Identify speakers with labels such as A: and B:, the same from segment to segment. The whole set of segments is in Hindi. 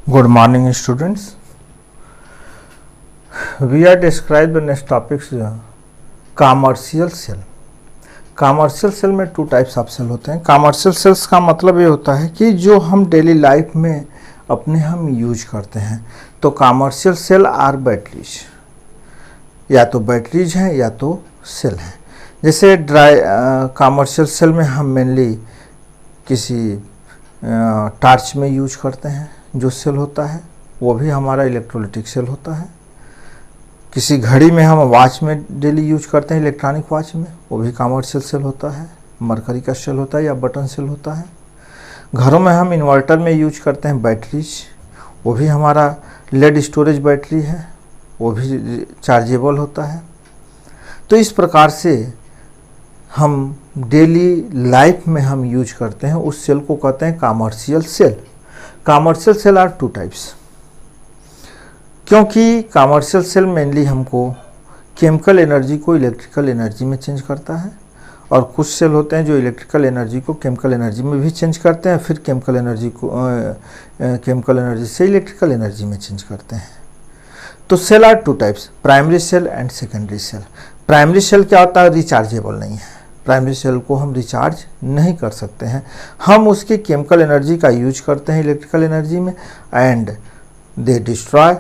A: Good morning, students. We are described the next topics commercial cell. Commercial cell में टू टाइप्स ऑफ सेल होते हैं. कॉमर्शियल सेल्स का मतलब ये होता है कि जो हम डेली लाइफ में अपने हम यूज करते हैं. तो कॉमर्शियल सेल आर बैटरीज, या तो बैटरीज हैं या तो सेल हैं. जैसे कॉमर्शियल सेल में हम मेनली किसी टार्च में यूज करते हैं जो सेल होता है, वो भी हमारा इलेक्ट्रोलाइटिक सेल होता है. किसी घड़ी में हम वॉच में डेली यूज करते हैं, इलेक्ट्रॉनिक वॉच में, वो भी कॉमर्शियल सेल होता है. मरकरी का सेल होता है या बटन सेल होता है. घरों में हम इन्वर्टर में यूज करते हैं बैटरीज, वो भी हमारा लेड स्टोरेज बैटरी है, वो भी चार्जेबल होता है. तो इस प्रकार से हम डेली लाइफ में हम यूज करते हैं उस सेल को कहते हैं commercial cell. Commercial cell are two types, क्योंकि कॉमर्शियल सेल मेनली हमको केमिकल एनर्जी को इलेक्ट्रिकल एनर्जी में चेंज करता है, और कुछ सेल होते हैं जो इलेक्ट्रिकल एनर्जी को केमिकल एनर्जी में भी चेंज करते हैं, फिर केमिकल एनर्जी को केमिकल एनर्जी से इलेक्ट्रिकल एनर्जी में चेंज करते हैं. तो cell are two types, primary cell and secondary cell. Primary cell क्या होता है? रिचार्जेबल नहीं है. प्राइमरी सेल को हम रिचार्ज नहीं कर सकते हैं. हम उसकी केमिकल एनर्जी का यूज करते हैं इलेक्ट्रिकल एनर्जी में, and they destroy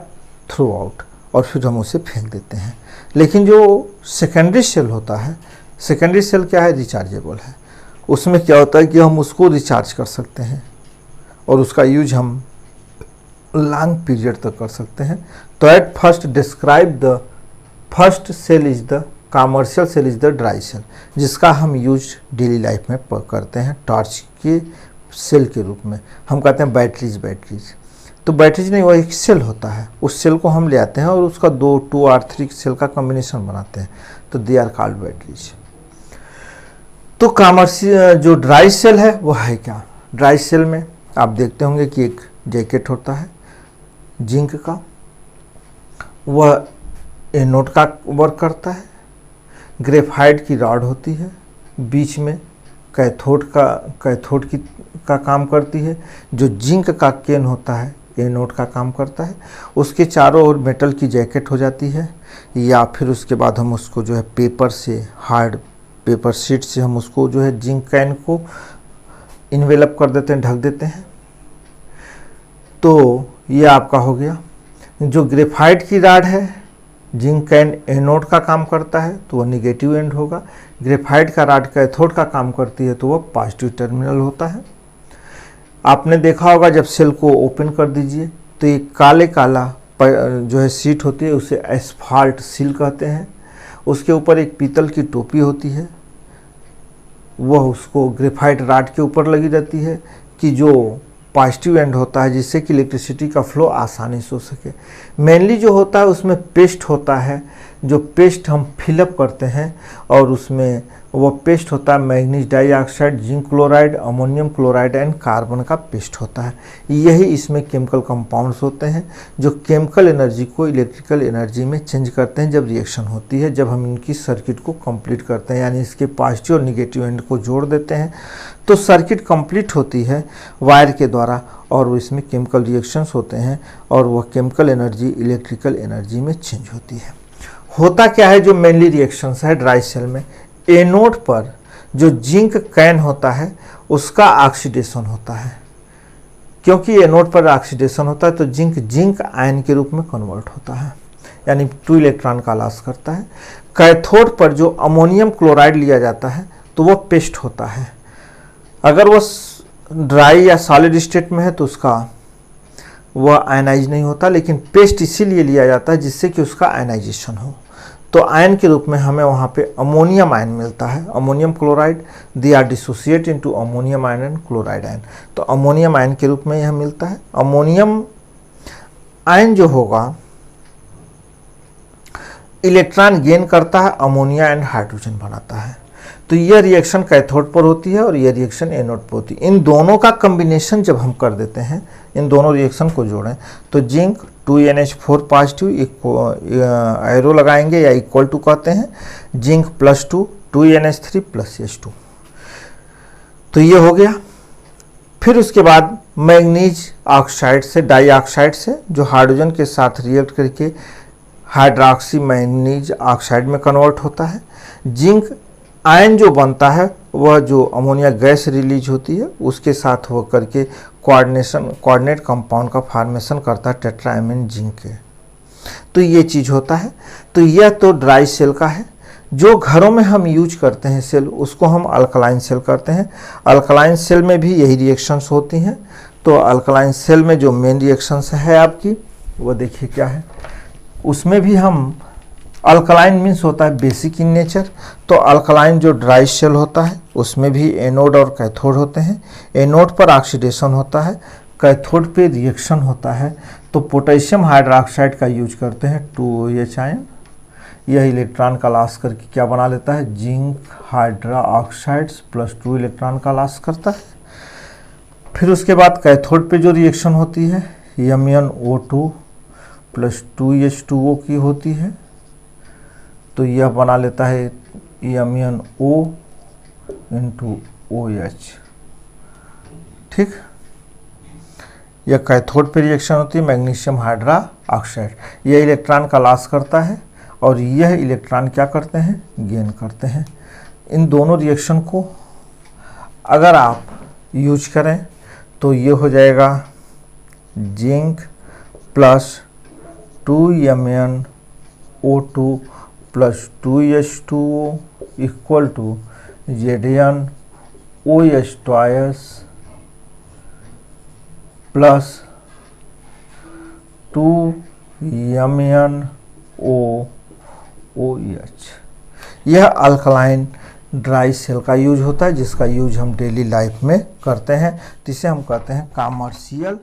A: through out, और फिर हम उसे फेंक देते हैं. लेकिन जो सेकेंडरी सेल होता है, सेकेंडरी सेल क्या है? रिचार्जेबल है. उसमें क्या होता है कि हम उसको रिचार्ज कर सकते हैं और उसका यूज हम लॉन्ग पीरियड तक कर सकते हैं. तो at first describe the first cell is the commercial cell is the dry cell, जिसका हम यूज डेली लाइफ में करते हैं टॉर्च के सेल के रूप में. हम कहते हैं बैटरीज. तो बैटरीज नहीं, वो एक सेल होता है. उस सेल को हम ले आते हैं और उसका 2 और 3 सेल का कॉम्बिनेशन बनाते हैं, तो दे आर कॉल्ड बैटरीज. तो कॉमर्शियल जो ड्राई सेल है वो है क्या? ड्राई सेल में आप देखते होंगे कि एक जैकेट होता है जिंक का, वह एनोड का वर्क करता है. ग्रेफाइट की रॉड होती है, बीच में कैथोड का काम करती है. जो जिंक का केन होता है एनोड का काम करता है. उसके चारों ओर मेटल की जैकेट हो जाती है, या फिर उसके बाद हम उसको जो है पेपर से, हार्ड पेपर शीट से हम उसको जो है जिंक कैन को इन्वेलप कर देते हैं, ढक देते हैं. तो ये आपका हो गया. जो ग्रेफाइट की रॉड है, जिंक कैन एनोड का काम करता है तो वह निगेटिव एंड होगा. ग्रेफाइट का रॉड कैथोड का काम करती है तो वह पॉजिटिव टर्मिनल होता है. आपने देखा होगा जब सेल को ओपन कर दीजिए तो ये काला जो है सीट होती है, उसे एस्फाल्ट सील कहते हैं. उसके ऊपर एक पीतल की टोपी होती है, वह उसको ग्रेफाइट रॉड के ऊपर लगी रहती है कि जो पॉजिटिव एंड होता है, जिससे कि इलेक्ट्रिसिटी का फ्लो आसानी से हो सके. मेनली जो होता है उसमें पेस्ट होता है, जो पेस्ट हम फिलअप करते हैं, और उसमें वो पेस्ट होता है manganese dioxide, zinc chloride, ammonium chloride and carbon का पेस्ट होता है. यही इसमें केमिकल कंपाउंड्स होते हैं जो केमिकल एनर्जी को इलेक्ट्रिकल एनर्जी में चेंज करते हैं जब रिएक्शन होती है, जब हम इनकी सर्किट को कंप्लीट करते हैं, यानी इसके पॉजिटिव और निगेटिव एंड को जोड़ देते हैं तो सर्किट कंप्लीट होती है वायर के द्वारा, और इसमें केमिकल रिएक्शंस होते हैं और वह केमिकल एनर्जी इलेक्ट्रिकल एनर्जी में चेंज होती है. होता क्या है जो मेनली रिएक्शंस है ड्राई सेल में? एनोड पर जो जिंक कैन होता है उसका ऑक्सीडेशन होता है. क्योंकि एनोड पर ऑक्सीडेशन होता है तो जिंक आयन के रूप में कन्वर्ट होता है, यानी 2 इलेक्ट्रॉन का लॉस करता है. कैथोड पर जो अमोनियम क्लोराइड लिया जाता है तो वह पेस्ट होता है. अगर वो ड्राई या सॉलिड स्टेट में है तो उसका वह आयनाइज नहीं होता, लेकिन पेस्ट इसीलिए लिया जाता है जिससे कि उसका आयनाइजेशन हो. तो आयन के रूप में हमें वहाँ पे अमोनियम आयन मिलता है, ammonium chloride. They are dissociate into ammonium ion and chloride ion. तो अमोनियम आयन के रूप में यह मिलता है. अमोनियम आयन जो होगा इलेक्ट्रॉन गेन करता है, अमोनिया एंड हाइड्रोजन बनाता है. तो यह रिएक्शन कैथोड पर होती है और यह रिएक्शन एनोड पर होती है. इन दोनों का कॉम्बिनेशन जब हम कर देते हैं, इन दोनों रिएक्शन को जोड़ें तो जिंक 2NH4 पॉजिटिव एरो लगाएंगे या इक्वल टू कहते हैं, जिंक +2 2NH3 + H2. तो ये हो गया. फिर उसके बाद मैग्नीज ऑक्साइड से, डाइऑक्साइड से, जो हाइड्रोजन के साथ रिएक्ट करके हाइड्रोक्सी मैग्नीज ऑक्साइड में कन्वर्ट होता है। जिंक आयन जो बनता है वह जो अमोनिया गैस रिलीज होती है उसके साथ हो करके कोऑर्डिनेट कंपाउंड का फॉर्मेशन करता है टेट्राएमीन जिंक के। तो ये चीज़ होता है। तो यह तो ड्राई सेल का है। जो घरों में हम यूज करते हैं सेल उसको हम अल्कलाइन सेल करते हैं। अल्कलाइन सेल में भी यही रिएक्शंस होती हैं। तो अल्कलाइन सेल में जो मेन रिएक्शंस है आपकी वो देखिए क्या है। उसमें भी हम अल्कलाइन मीन्स होता है बेसिक इन नेचर। तो अल्कलाइन जो ड्राई सेल होता है उसमें भी एनोड और कैथोड होते हैं। एनोड पर ऑक्सीडेशन होता है, कैथोड पे रिएक्शन होता है। तो पोटेशियम हाइड्रोक्साइड का यूज करते हैं 2OH आयन। यह इलेक्ट्रॉन का लॉस करके क्या बना लेता है, जिंक हाइड्रोक्साइड्स प्लस 2 इलेक्ट्रॉन का लॉस करता है। फिर उसके बाद कैथोड पे जो रिएक्शन होती है MnO2 प्लस 2H2O की होती है। तो यह बना लेता है MnO इंटू OH। ठीक, यह कैथोड पे रिएक्शन होती है मैग्नीशियम हाइड्रोक्साइड। यह इलेक्ट्रॉन का लॉस करता है और यह इलेक्ट्रॉन क्या करते हैं, गेन करते हैं। इन दोनों रिएक्शन को अगर आप यूज करें तो ये हो जाएगा zinc plus 2MnO2 plus 2H2O equal to ZnOH twice plus 2MnOOH। यह अल्कलाइन ड्राई सेल का यूज होता है जिसका यूज हम डेली लाइफ में करते हैं, जिसे हम कहते हैं कॉमर्शियल